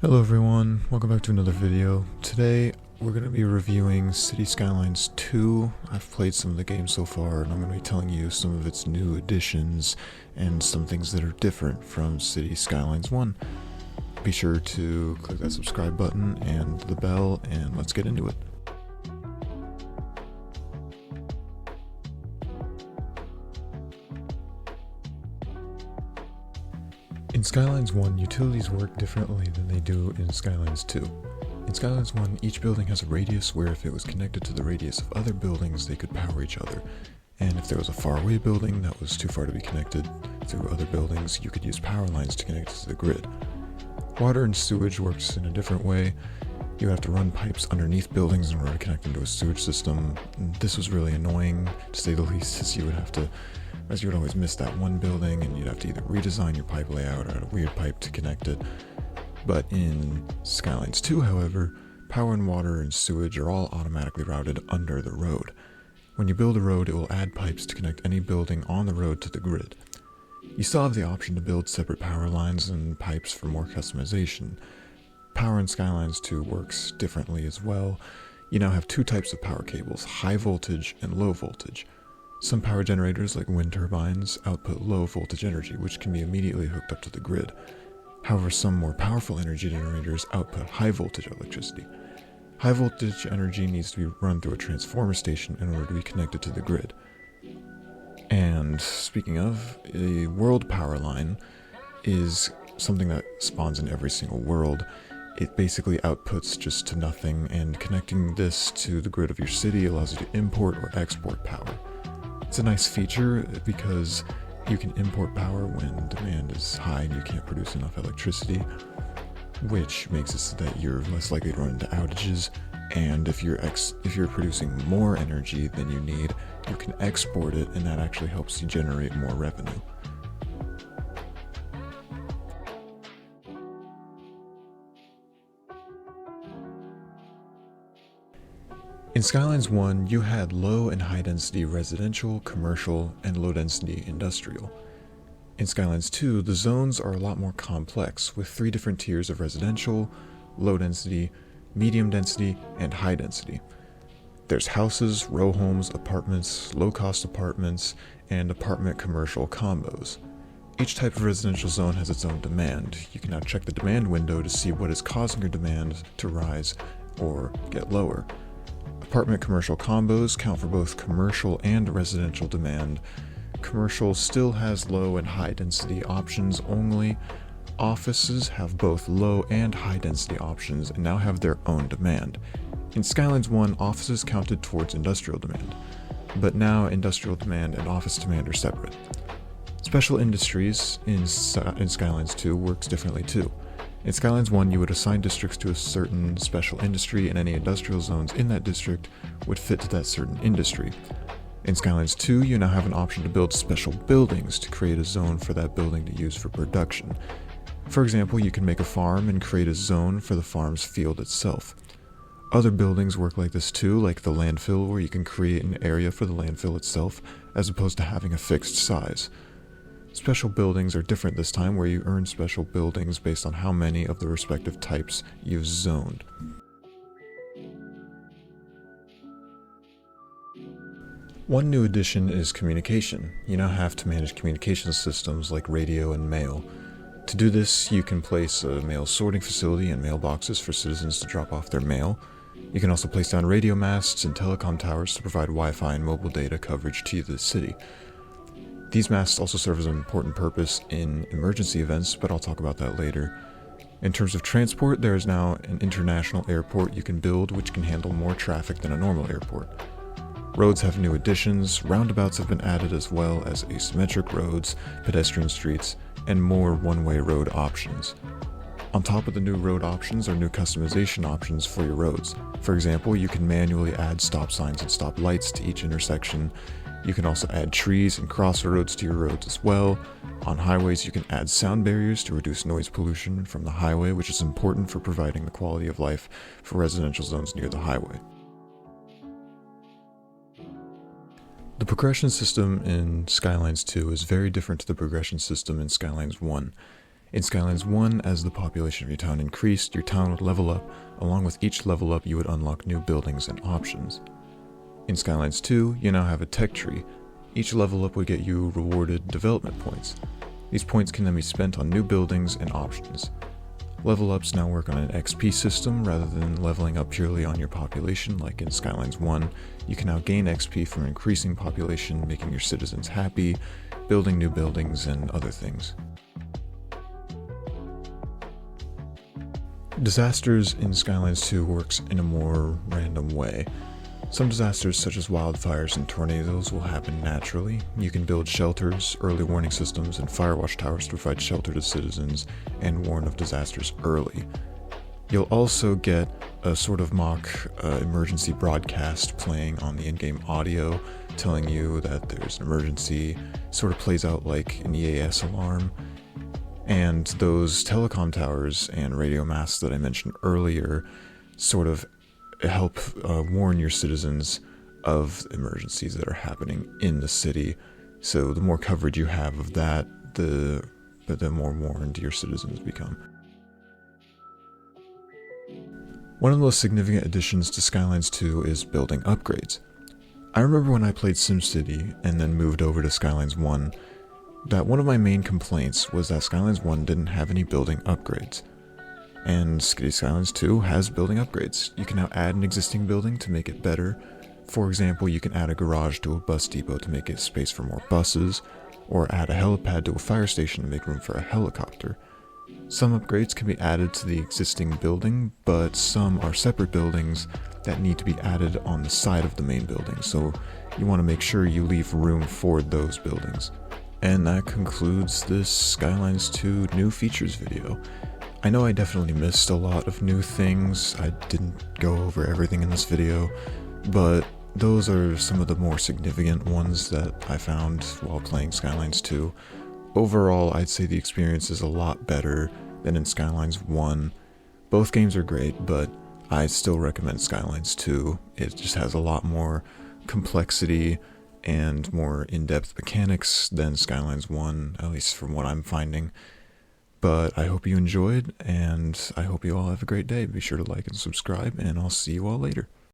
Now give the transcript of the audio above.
Hello everyone, welcome back to another video. Today we're going to be reviewing City Skylines 2. I've played some of the game so far and I'm going to be telling you some of its new additions and some things that are different from City Skylines 1. Be sure to click that subscribe button and the bell and let's get into it. In Skylines 1, utilities work differently than they do in Skylines 2. In Skylines 1, each building has a radius where if it was connected to the radius of other buildings, they could power each other. And if there was a faraway building that was too far to be connected through other buildings, you could use power lines to connect it to the grid. Water and sewage works in a different way. You have to run pipes underneath buildings in order to connect them to a sewage system. This was really annoying, to say the least, as you would always miss that one building and you'd have to either redesign your pipe layout or add a weird pipe to connect it. But in Skylines 2, however, power and water and sewage are all automatically routed under the road. When you build a road, it will add pipes to connect any building on the road to the grid. You still have the option to build separate power lines and pipes for more customization. Power in Skylines 2 works differently as well. You now have two types of power cables, high voltage and low voltage. Some power generators, like wind turbines, output low voltage energy, which can be immediately hooked up to the grid. However, some more powerful energy generators output high voltage electricity. High voltage energy needs to be run through a transformer station in order to be connected to the grid. And speaking of, a world power line is something that spawns in every single world. It basically outputs just to nothing, and connecting this to the grid of your city allows you to import or export power. It's a nice feature because you can import power when demand is high and you can't produce enough electricity, which makes it so that you're less likely to run into outages, and if you're producing more energy than you need, you can export it, and that actually helps you generate more revenue. In Skylines 1, you had low and high density residential, commercial, and low density industrial. In Skylines 2, the zones are a lot more complex, with 3 different tiers of residential, low density, medium density, and high density. There's houses, row homes, apartments, low-cost apartments, and apartment commercial combos. Each type of residential zone has its own demand. You can now check the demand window to see what is causing your demand to rise or get lower. Apartment commercial combos count for both commercial and residential demand. Commercial still has low and high density options only. Offices have both low and high density options and now have their own demand. In Skylines 1, offices counted towards industrial demand, but now industrial demand and office demand are separate. Special industries in Skylines 2 works differently too. In Skylines 1, you would assign districts to a certain special industry, and any industrial zones in that district would fit to that certain industry. In Skylines 2, you now have an option to build special buildings to create a zone for that building to use for production. For example, you can make a farm and create a zone for the farm's field itself. Other buildings work like this too, like the landfill, where you can create an area for the landfill itself, as opposed to having a fixed size. Special buildings are different this time, where you earn special buildings based on how many of the respective types you've zoned. One new addition is communication. You now have to manage communication systems like radio and mail. To do this, you can place a mail sorting facility and mailboxes for citizens to drop off their mail. You can also place down radio masts and telecom towers to provide Wi-Fi and mobile data coverage to the city. These masts also serve as an important purpose in emergency events, but I'll talk about that later. In terms of transport, there is now an international airport you can build which can handle more traffic than a normal airport. Roads have new additions, roundabouts have been added as well as asymmetric roads, pedestrian streets, and more one-way road options. On top of the new road options are new customization options for your roads. For example, you can manually add stop signs and stop lights to each intersection. You can also add trees and crossroads to your roads as well. On highways, you can add sound barriers to reduce noise pollution from the highway, which is important for providing the quality of life for residential zones near the highway. The progression system in Skylines 2 is very different to the progression system in Skylines 1. In Skylines 1, as the population of your town increased, your town would level up. Along with each level up, you would unlock new buildings and options. In Skylines 2, you now have a tech tree. Each level up would get you rewarded development points. These points can then be spent on new buildings and options. Level ups now work on an XP system rather than leveling up purely on your population like in Skylines 1. You can now gain XP from increasing population, making your citizens happy, building new buildings, and other things. Disasters in Skylines 2 works in a more random way. Some disasters such as wildfires and tornadoes will happen naturally. You can build shelters, early warning systems, and firewatch towers to provide shelter to citizens and warn of disasters early. You'll also get a sort of mock emergency broadcast playing on the in-game audio, telling you that there's an emergency. Sort of plays out like an EAS alarm. And those telecom towers and radio masts that I mentioned earlier sort of help warn your citizens of emergencies that are happening in the city. So the more coverage you have of that, the more warned your citizens become. One of the most significant additions to Skylines 2 is building upgrades. I remember when I played SimCity and then moved over to Skylines 1, that one of my main complaints was that Skylines 1 didn't have any building upgrades. And Skylines 2 has building upgrades. You can now add an existing building to make it better. For example, you can add a garage to a bus depot to make it space for more buses, or add a helipad to a fire station to make room for a helicopter. Some upgrades can be added to the existing building, but some are separate buildings that need to be added on the side of the main building, so you want to make sure you leave room for those buildings. And that concludes this Skylines 2 new features video. I know I definitely missed a lot of new things. I didn't go over everything in this video, but those are some of the more significant ones that I found while playing Skylines 2. Overall, I'd say the experience is a lot better than in Skylines 1. Both games are great, but I still recommend Skylines 2. It just has a lot more complexity and more in-depth mechanics than Skylines 1, at least from what I'm finding. But I hope you enjoyed, and I hope you all have a great day. Be sure to like and subscribe, and I'll see you all later.